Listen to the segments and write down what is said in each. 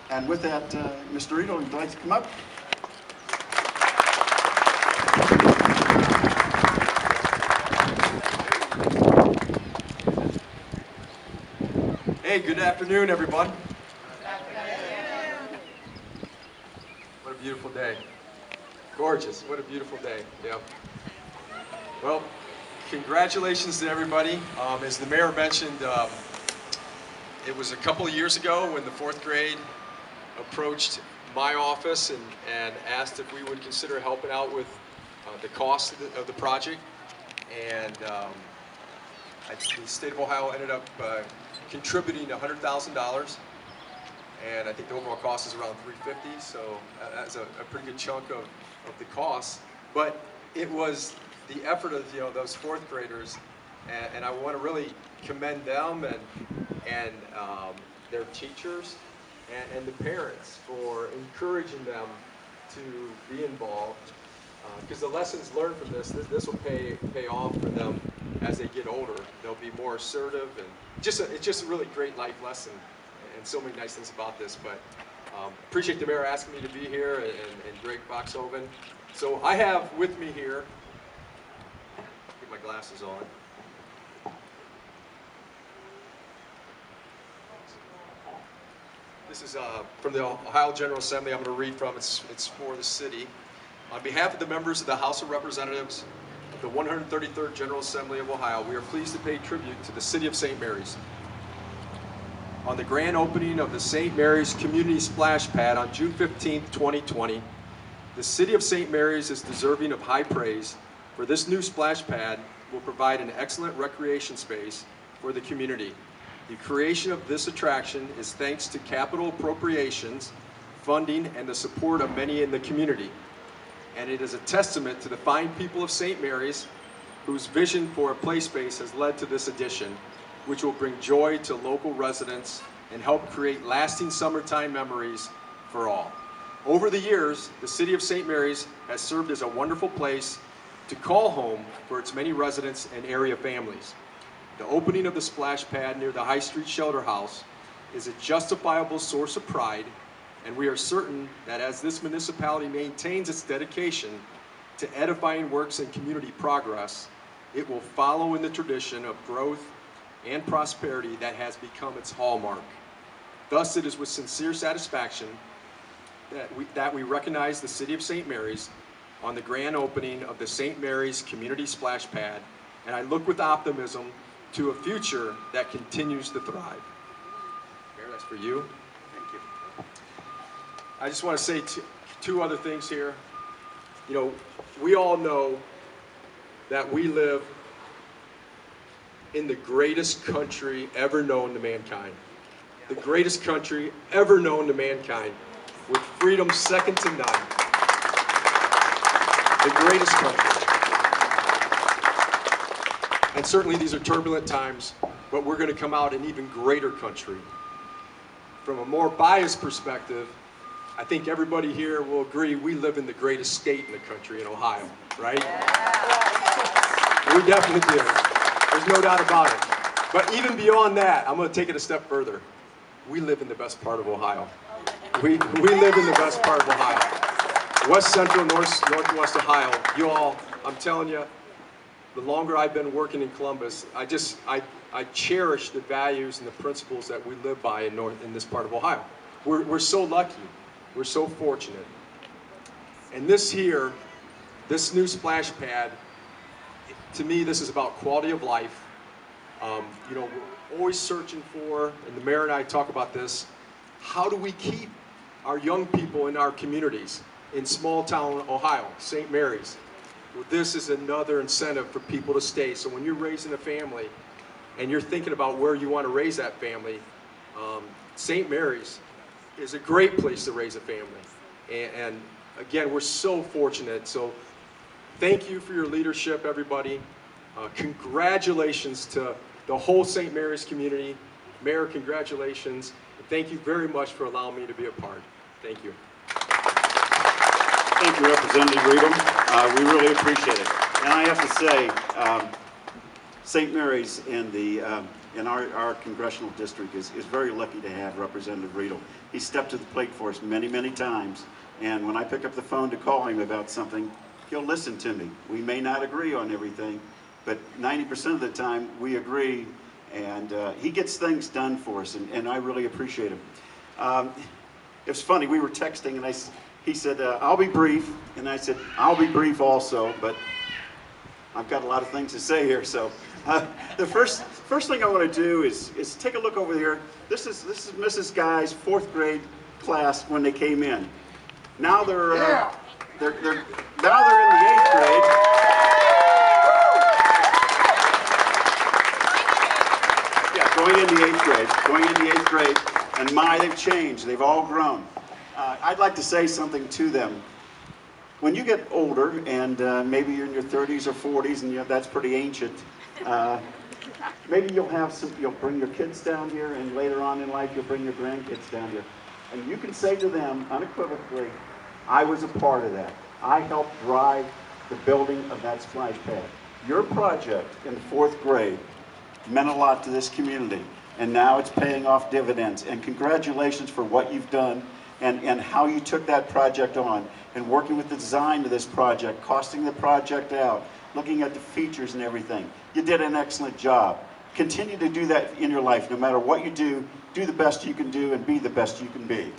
And with that, Mr. Ito, would you like to come up? Hey, good afternoon, everyone. What a beautiful day. Gorgeous. What a beautiful day. Yeah. Well, congratulations to everybody. As the mayor mentioned, it was a couple of years ago when the fourth grade approached my office and asked if we would consider helping out with the cost of the project. And the state of Ohio ended up contributing $100,000. And I think the overall cost is around $350, so that's a pretty good chunk of the cost. But it was the effort of those fourth graders, and I want to really commend them and their teachers and the parents for encouraging them to be involved, because the lessons learned from this will pay off for them as they get older. They'll be more assertive, and it's just a really great life lesson. And so many nice things about this, but appreciate the mayor asking me to be here, and Greg Foxhoven. So I have with me here, get my glasses on. This is from the Ohio General Assembly. I'm going to read from. It's for the city. On behalf of the members of the House of Representatives of the 133rd General Assembly of Ohio, we are pleased to pay tribute to the city of St. Mary's. On the grand opening of the St. Mary's Community Splash Pad on June 15, 2020, the City of St. Mary's is deserving of high praise, for this new splash pad will provide an excellent recreation space for the community. The creation of this attraction is thanks to capital appropriations, funding, and the support of many in the community. And it is a testament to the fine people of St. Mary's, whose vision for a play space has led to this addition, which will bring joy to local residents and help create lasting summertime memories for all. Over the years, the City of St. Mary's has served as a wonderful place to call home for its many residents and area families. The opening of the splash pad near the High Street Shelter House is a justifiable source of pride, and we are certain that as this municipality maintains its dedication to edifying works and community progress, it will follow in the tradition of growth and prosperity that has become its hallmark. Thus, it is with sincere satisfaction that we recognize the City of St. Mary's on the grand opening of the St. Mary's Community Splash Pad, and I look with optimism to a future that continues to thrive. Mayor, that's for you. Thank you. I just want to say two other things here. We all know that we live in the greatest country ever known to mankind. The greatest country ever known to mankind, with freedom second to none. The greatest country. And certainly these are turbulent times, but we're going to come out an even greater country. From a more biased perspective, I think everybody here will agree we live in the greatest state in the country, in Ohio, right? Yeah. We definitely do. There's no doubt about it. But even beyond that, I'm going to take it a step further. We live in the best part of Ohio. We live in the best part of Ohio. West Central, Northwest Ohio. You all, I'm telling you, the longer I've been working in Columbus, I cherish the values and the principles that we live by in this part of Ohio. We're so lucky. We're so fortunate. And this new splash pad, to me, this is about quality of life. We're always searching for, and the mayor and I talk about this, how do we keep our young people in our communities in small town Ohio, St. Mary's? Well, this is another incentive for people to stay. So when you're raising a family and you're thinking about where you want to raise that family, St. Mary's is a great place to raise a family. And again, we're so fortunate. So thank you for your leadership, everybody. Congratulations to the whole St. Mary's community. Mayor, congratulations. And thank you very much for allowing me to be a part. Thank you. Thank you, Representative Reedham. We really appreciate it. And I have to say, St. Mary's in our congressional district is very lucky to have Representative Riedel. He stepped to the plate for us many, many times, and when I pick up the phone to call him about something, he'll listen to me. We may not agree on everything, but 90% of the time we agree, and he gets things done for us, and I really appreciate him. It was funny, we were texting, and he said, I'll be brief, and I said, I'll be brief also, but I've got a lot of things to say here. So the first thing I want to do is take a look over here. This is Mrs. Guy's 4th grade class when they came in. Now they're in the 8th grade. Yeah, going in the 8th grade, and my, they've changed. They've all grown. I'd like to say something to them. When you get older, and maybe you're in your 30s or 40s, and that's pretty ancient, maybe you'll bring your kids down here, and later on in life, you'll bring your grandkids down here. And you can say to them unequivocally, I was a part of that. I helped drive the building of that splash pad. Your project in the 4th grade meant a lot to this community, and now it's paying off dividends. And congratulations for what you've done and how you took that project on, and working with the design of this project, costing the project out, looking at the features and everything. You did an excellent job. Continue to do that in your life. No matter what you do the best you can do and be the best you can be.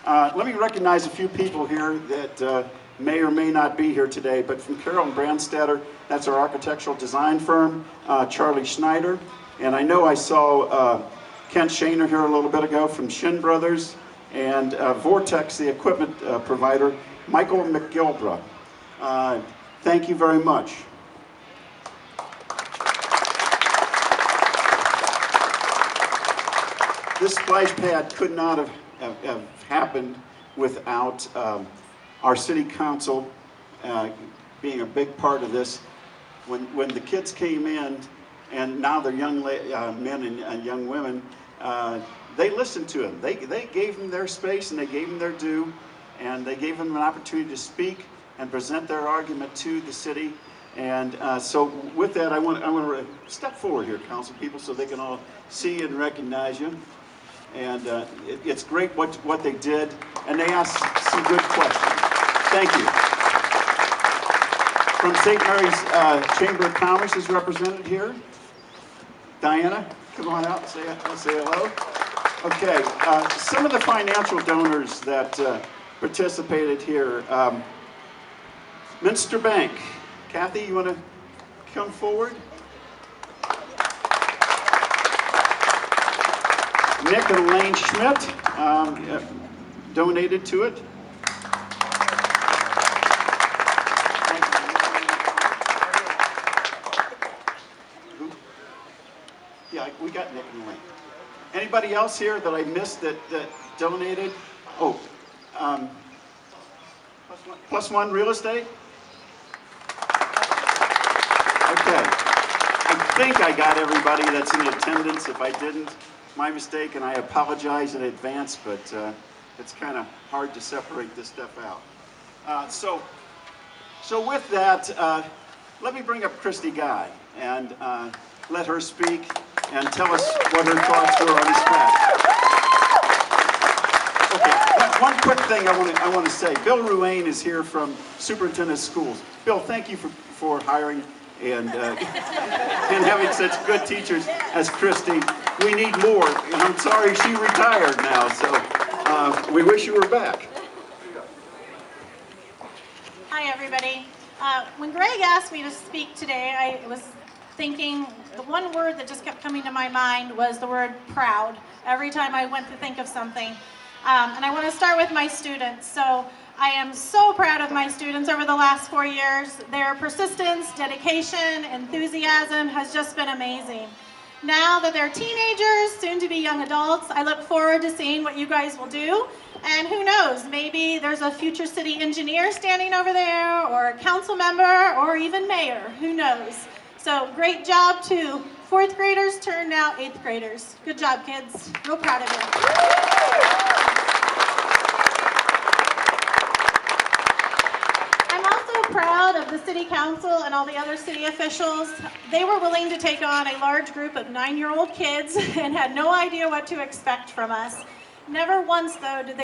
Let me recognize a few people here that may or may not be here today, but from Carroll and Brandstatter, that's our architectural design firm, Charlie Schneider. And I know I saw Kent Shaner here a little bit ago from Shin Brothers, and Vortex, the equipment provider, Michael McGilbra. Thank you very much. This splash pad could not have happened without our city council being a big part of this. When the kids came in, and now they're young men and young women, they listened to them. They gave them their space, and they gave them their due, and they gave them an opportunity to speak and present their argument to the city. And so with that, I want to step forward here, council people, so they can all see and recognize you. And it's great what they did, and they asked some good questions. Thank you. From St. Mary's Chamber of Commerce is represented here. Diana, come on out, say hello. Okay, some of the financial donors that participated here. Minster Bank. Kathy, you want to come forward? Nick and Elaine Schmidt donated to it. Yeah, we got Nick and Elaine. Anybody else here that I missed that donated? Oh, Plus One Real Estate? Okay. I think I got everybody that's in attendance. If I didn't, my mistake, and I apologize in advance, but it's kind of hard to separate this stuff out. So with that, let me bring up Christy Guy and let her speak and tell us what her thoughts were on this class. Okay, one quick thing I want to say. Bill Ruane is here from Superintendent of Schools. Bill, thank you for hiring and having such good teachers as Christy. We need more, and I'm sorry she retired now, so we wish you were back. Hi, everybody. When Greg asked me to speak today, I was thinking the one word that just kept coming to my mind was the word proud every time I went to think of something. And I want to start with my students. So I am so proud of my students over the last 4 years. Their persistence, dedication, enthusiasm has just been amazing. Now that they're teenagers, soon to be young adults, I look forward to seeing what you guys will do. And who knows, maybe there's a future city engineer standing over there, or a council member, or even mayor, who knows. So great job to 4th graders turned out 8th graders. Good job, kids. Real proud of you. I'm also proud of the city council and all the other city officials, they were willing to take on a large group of 9-year-old kids and had no idea what to expect from us. Never once, though, did they